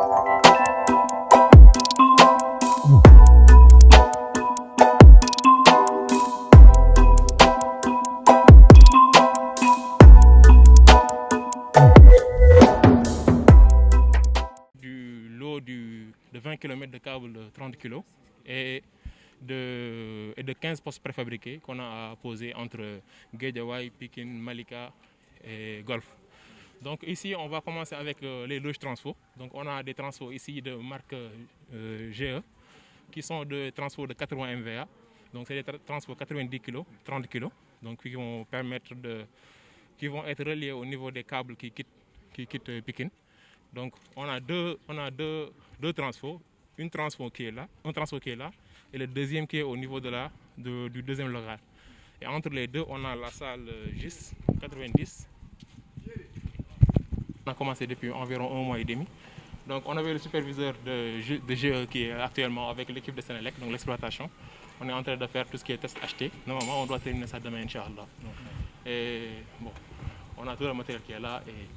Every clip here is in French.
De 20 km de câbles de 30 kg et de 15 postes préfabriqués qu'on a posés entre Guédiawaye, Pikine, Malika et Golf. Donc ici, on va commencer avec les loges transfo. Donc on a des transfos ici de marque GE qui sont des transfos de 80 MVA. Donc c'est des transfos 90 kg, 30 kg, donc qui vont qui vont être reliés au niveau des câbles qui quittent Pikine. Donc on a deux transfos, un transfo qui est là et le deuxième qui est au niveau du deuxième local. Et entre les deux, on a la salle GIS 90. On a commencé depuis environ 1 mois et demi. Donc on avait le superviseur de GE qui est actuellement avec l'équipe de Sénélec, donc l'exploitation. On est en train de faire tout ce qui est test acheté. Normalement, on doit terminer ça demain, Inch'Allah. Et bon, on a tout le matériel qui est là et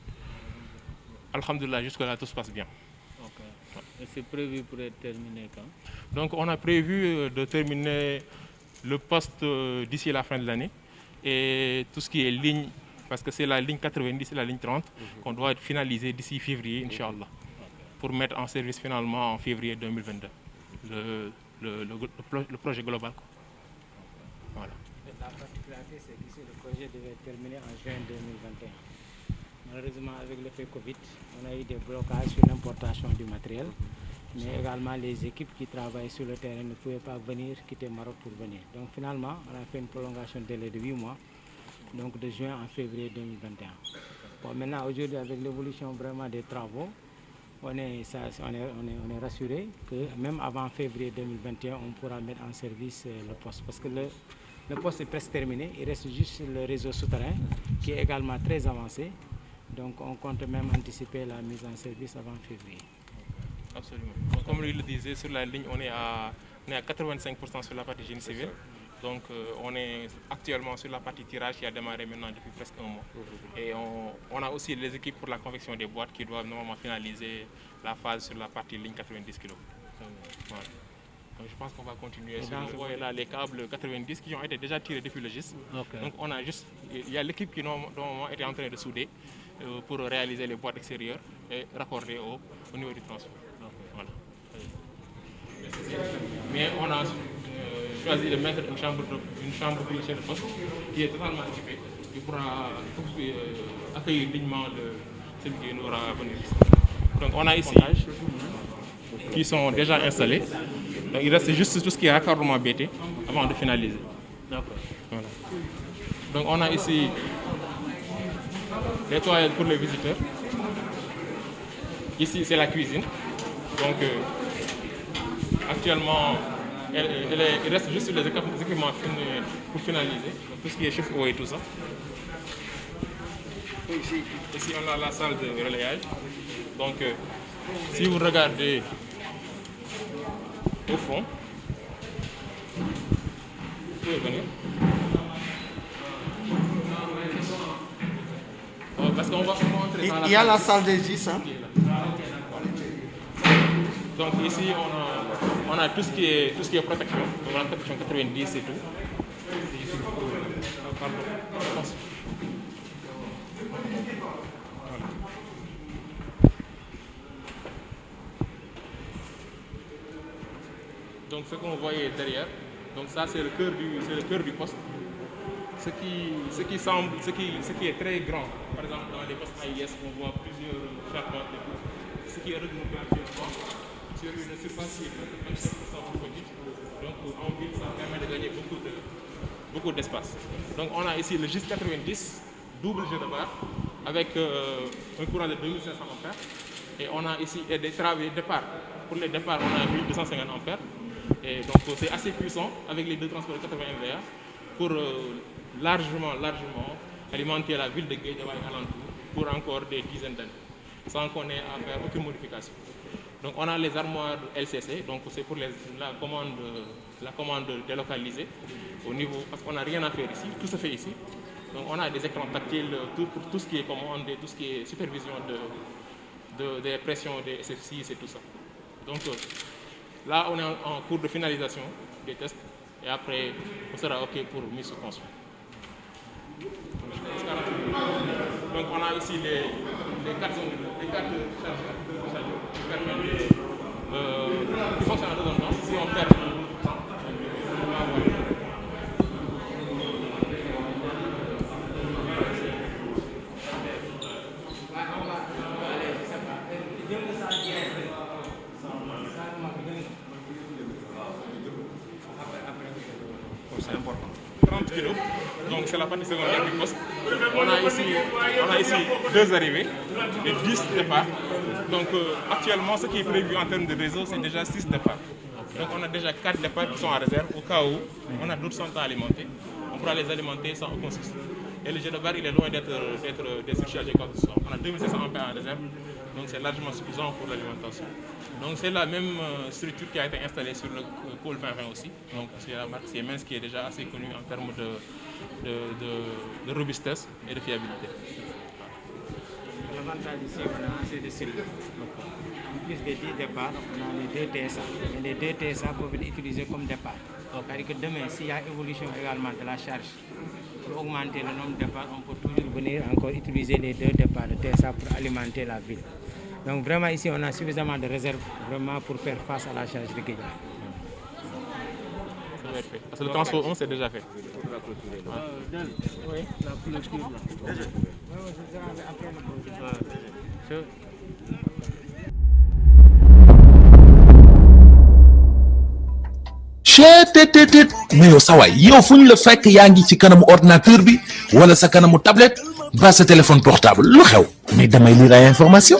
alhamdoulilah, jusque-là, tout se passe bien. Okay. Et c'est prévu pour être terminé quand? Donc on a prévu de terminer le poste d'ici la fin de l'année et tout ce qui est ligne, parce que c'est la ligne 90 et la ligne 30 qu'on doit être finalisé d'ici février, Inch'Allah, pour mettre en service finalement en février 2022 le projet global. Voilà. La particularité, c'est qu'ici le projet devait être terminé en juin 2021. Malheureusement, avec l'effet Covid, on a eu des blocages sur l'importation du matériel, mais également les équipes qui travaillent sur le terrain ne pouvaient pas venir quitter Maroc pour venir. Donc finalement, on a fait une prolongation de délai de 8 mois, donc de juin à février 2021. Bon, maintenant, aujourd'hui, avec l'évolution vraiment des travaux, on est rassuré que même avant février 2021, on pourra mettre en service le poste. Parce que le poste est presque terminé, il reste juste le réseau souterrain qui est également très avancé. Donc on compte même anticiper la mise en service avant février. Absolument. Donc, comme il le disait, sur la ligne, on est à 85% sur la partie génie civil. Donc on est actuellement sur la partie tirage qui a démarré maintenant depuis presque 1 mois. Et on a aussi les équipes pour la confection des boîtes qui doivent normalement finaliser la phase sur la partie ligne 90 kg. Voilà. Donc je pense qu'on va continuer. Vous voyez là les câbles 90 qui ont été déjà tirés depuis le GIS. Okay. Donc on a juste, il y a l'équipe qui normalement était en train de souder pour réaliser les boîtes extérieures et raccorder au niveau du transfert. Okay. Voilà. Mais on a choisi de mettre une chambre pour le chef de poste qui est totalement équipée, qui pourra accueillir dignement celui qui nous aura venir ici. Donc on a ici qui sont déjà installés. Donc il reste juste tout ce qui est raccordement BT avant de finaliser. Voilà. Donc on a ici les toilettes pour les visiteurs. Ici c'est la cuisine. Donc actuellement il reste juste les équipements pour finaliser, donc tout ce qui est chauffe-eau et tout ça. Ici on a la salle de relayage. Donc si vous regardez au fond, vous pouvez venir. Parce qu'on va entrer dans il y a la salle des GIS. Hein? Donc ici on a tout ce qui est protection, donc la protection 90 et tout. Pardon. Donc ce qu'on voyait derrière, donc ça c'est le cœur du poste. Ce qui est très grand, par exemple dans les postes AIS, on voit plusieurs charpentes et tout. Ce qui est regroupé actuellement sur une surface qui est 27% petite. Donc en ville, ça permet de gagner beaucoup d'espace. Donc on a ici le GIS 90, double jeu de barre, avec un courant de 2500 ampères. Et on a ici des travaux de départ. Pour les départs, on a 1250 ampères. Et donc c'est assez puissant avec les deux transports de 80 MVA pour largement alimenter la ville de Guédiawaye alentour pour encore des dizaines d'années, sans qu'on ait à faire aucune modification. Donc on a les armoires LCC, donc c'est pour la commande délocalisée au niveau, parce qu'on n'a rien à faire ici, tout se fait ici. Donc on a des écrans tactiles pour tout ce qui est commande et tout ce qui est supervision des pressions des SFC et tout ça. Donc là, on est en cours de finalisation des tests et après, on sera OK pour mise sous construction. Donc on a ici les cartes chargeurs qui permettent qui fonctionnent en redondance. Si on perd c'est important. 30 kilos, donc c'est la partie secondaire du poste. On a ici 2 arrivées et 10 départs. Donc actuellement, ce qui est prévu en termes de réseau, c'est déjà 6 départs. Donc on a déjà 4 départs qui sont en réserve au cas où on a d'autres centres à alimenter. On pourra les alimenter sans aucun souci. Et le jet de barre, il est loin d'être surchargé quoi que ce soit. On a 2700 ampères en réserve, donc c'est largement suffisant pour l'alimentation. Donc c'est la même structure qui a été installée sur le pôle 2020 aussi. Donc c'est la marque Siemens qui est déjà assez connue en termes de robustesse et de fiabilité. L'avantage ici, on a assez de cellules. En plus des 10 départs, on a les 2 TSA. Et les 2 TSA peuvent être utilisés comme départ. C'est-à-dire que demain, s'il y a évolution également de la charge, pour augmenter le nombre de départs, on peut toujours venir encore utiliser les 2 départs de TSA pour alimenter la ville. Donc vraiment ici, on a suffisamment de réserves vraiment pour faire face à la charge de Guédiawaye. Ça va être fait. Parce que le transport 1, c'est déjà fait. Oui, la clôture là. Oui, c'est ça, après le cheetetetet mais yow sawaay yow fu ñu la fekk yaa ngi ci kanamu ordinateur bi wala sa kanamu tablette ba sa téléphone portable lu xew mais damay lire ay information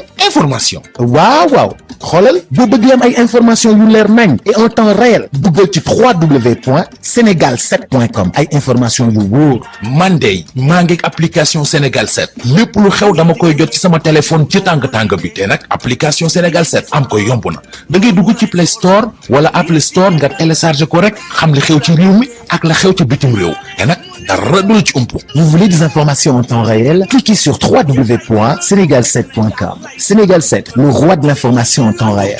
waaw xoolal boo bëgg am ay information yu leer nañ et en temps réel duggal ci www.senegal7.com ay information yu wóor man de maa ngi application Sénégal 7 lépp lu xew dama koy jot ci sama téléphone ci tàng bi te nag application Sénégal 7 am ko yomb na da ngay dugg ci Play Store wala Apple Store nga télécharger ko rek xam li xew ci réew mi ak la xew ci bitim réew te nag dara du la ci umpu. Vous voulez des informations en temps réel? Cliquez sur www.senegal7.com. Sénégal 7, le roi de l'information en temps réel.